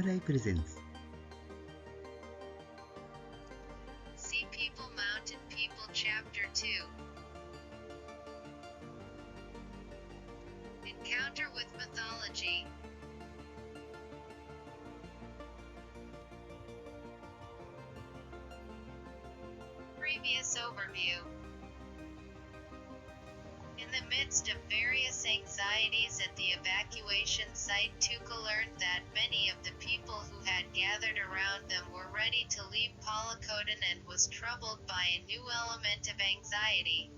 R.I. Presents. Sea People Mountain People Chapter 2. Encounter with mythology. Previous overview. In the midst of various anxieties at the evacuation site, Touka learned that many of the people who had gathered around them were ready to leave Polokotan and was troubled by a new element of anxiety.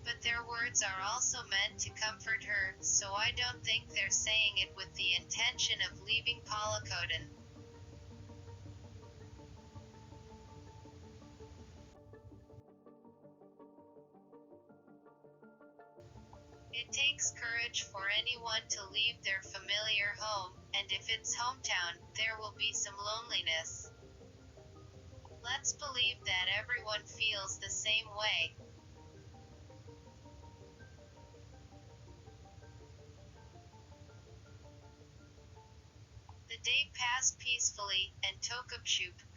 But their words are also meant to comfort her, so I don't think they're saying it with the intention of leaving Polokotan. It takes courage for anyone to leave their familiar home, and if it's hometown, there will be some loneliness. Let's believe that everyone feels the same way. The day passed peacefully, and Touka,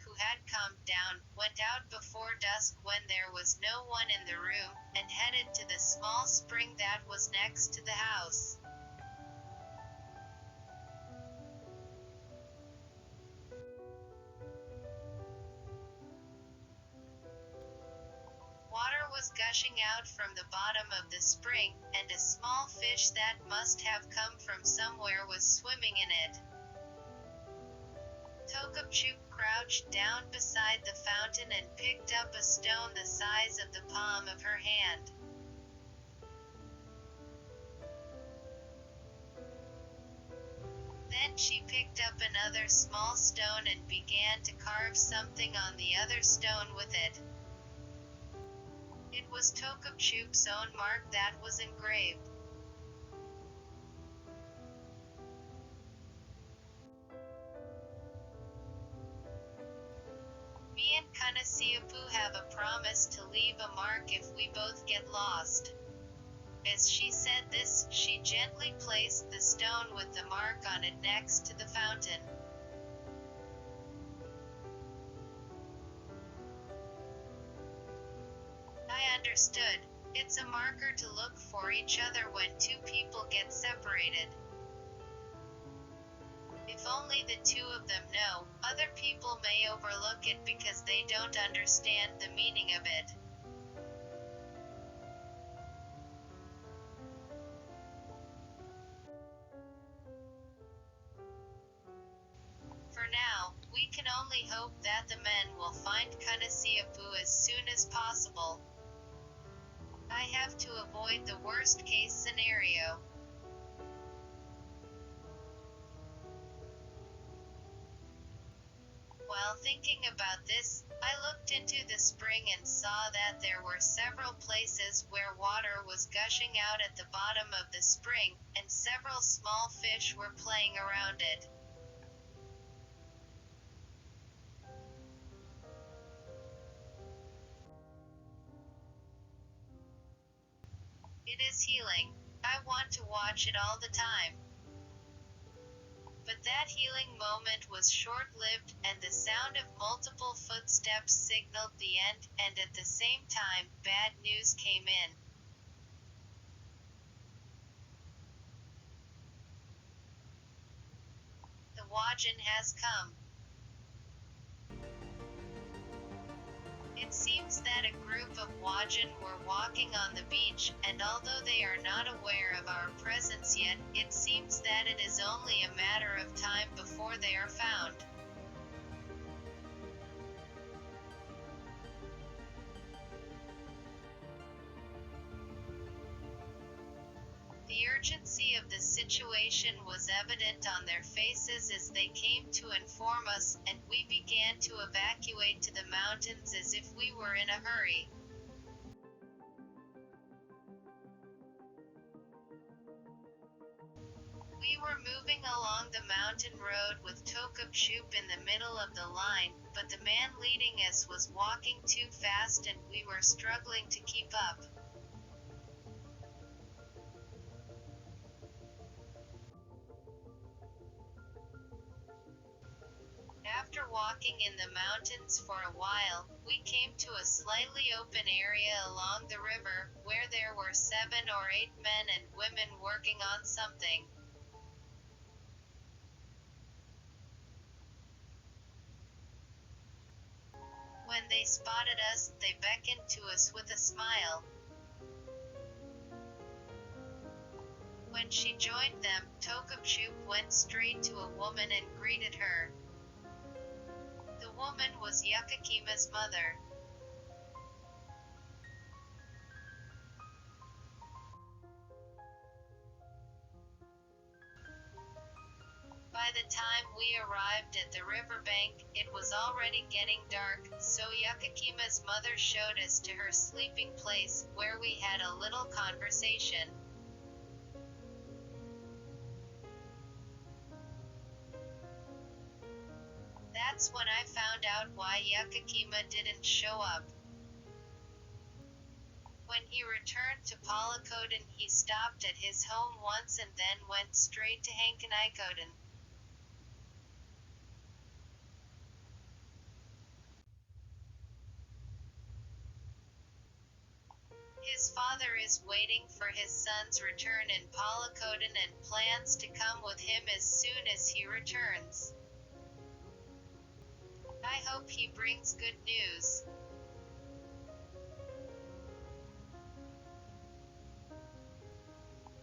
who had calmed down, went out before dusk when there was no one in the room, and headed to the small spring that was next to the house. Water was gushing out from the bottom of the spring, and a small fish that must have come from somewhere was swimming in it. Touka crouched down beside the fountain and picked up a stone the size of the palm of her hand. Then she picked up another small stone and began to carve something on the other stone with it. It was Touka's own mark that was engraved. Me and Kanasiapu have a promise to leave a mark if we both get lost. As she said this, she gently placed the stone with the mark on it next to the fountain. I understood. It's a marker to look for each other when two people get separated. If only the two of them know, other people may overlook it because they don't understand the meaning of it. For now, we can only hope that the men will find Kanasiapu as soon as possible. I have to avoid the worst case scenario. While thinking about this, I looked into the spring and saw that there were several places where water was gushing out at the bottom of the spring, and several small fish were playing around it. It is healing. I want to watch it all the time. But that healing moment was short-lived, and the sound of multiple footsteps signaled the end, and at the same time, bad news came in. The Wajin has come. It seems that a group of Wajin were walking on the beach, and although they are not aware of our presence yet, it seems that it is only a matter of time before they are found. The urgency of the situation was evident on their faces as they came to inform us, and we began to evacuate to the mountains as if we were in a hurry. We were moving along the mountain road with Touka in the middle of the line, but the man leading us was walking too fast and we were struggling to keep up. After walking in the mountains for a while, we came to a slightly open area along the river, where there were 7 or 8 men and women working on something. When they spotted us, they beckoned to us with a smile. When she joined them, Touka went straight to a woman and greeted her. The woman was Yukakima's mother. By the time we arrived at the riverbank, it was already getting dark, so Yukakima's mother showed us to her sleeping place, where we had a little conversation. That's when I found out why Yukakima didn't show up. When he returned to Polokotan, he stopped at his home once and then went straight to Hankanikotan. His father is waiting for his son's return in Polokotan and plans to come with him as soon as he returns. I hope he brings good news.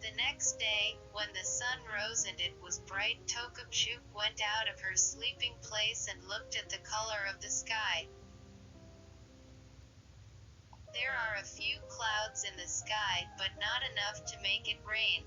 The next day, when the sun rose and it was bright, Touka went out of her sleeping place and looked at the color of the sky. There are a few clouds in the sky, but not enough to make it rain.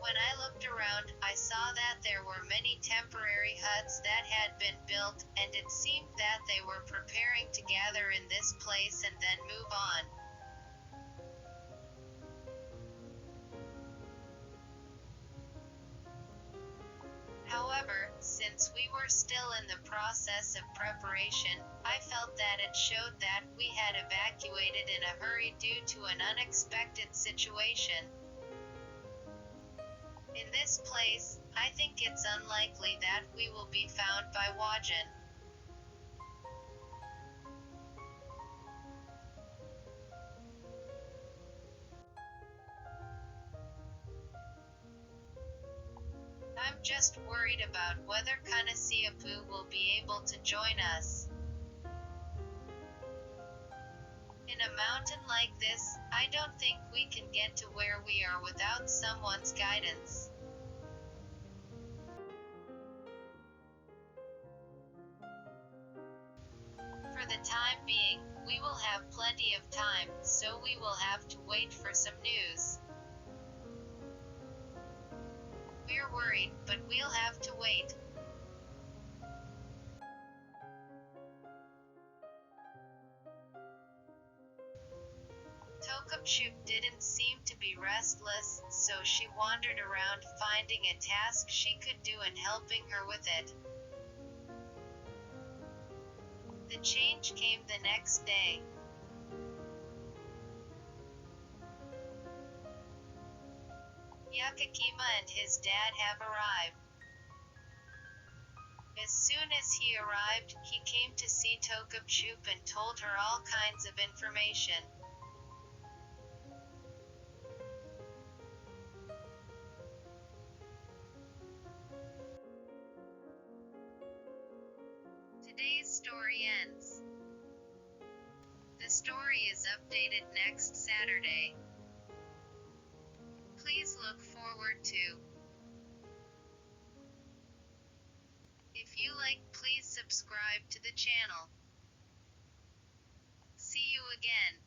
When I looked around, I saw that there were many temporary huts that had been built, and it seemed that they were preparing to gather in this place and then move on. However, since we were still in the process of preparation, I felt that it showed that we had evacuated in a hurry due to an unexpected situation. In this place, I think it's unlikely that we will be found by Wajan. I'm just worried about whether Kanasiapu will be able to join us. In a mountain like this, I don't think we can get to where we are without someone's guidance. For the time being, we will have plenty of time, so we will have to wait for some news. We're worried, but we'll have to wait. Touka didn't seem to be restless, so she wandered around finding a task she could do and helping her with it. The change came the next day. Yukakima and his dad have arrived. As soon as he arrived, he came to see Touka and told her all kinds of information. Today's story ends. The story is updated next Saturday. Please look forward to. If you like, please subscribe to the channel. See you again.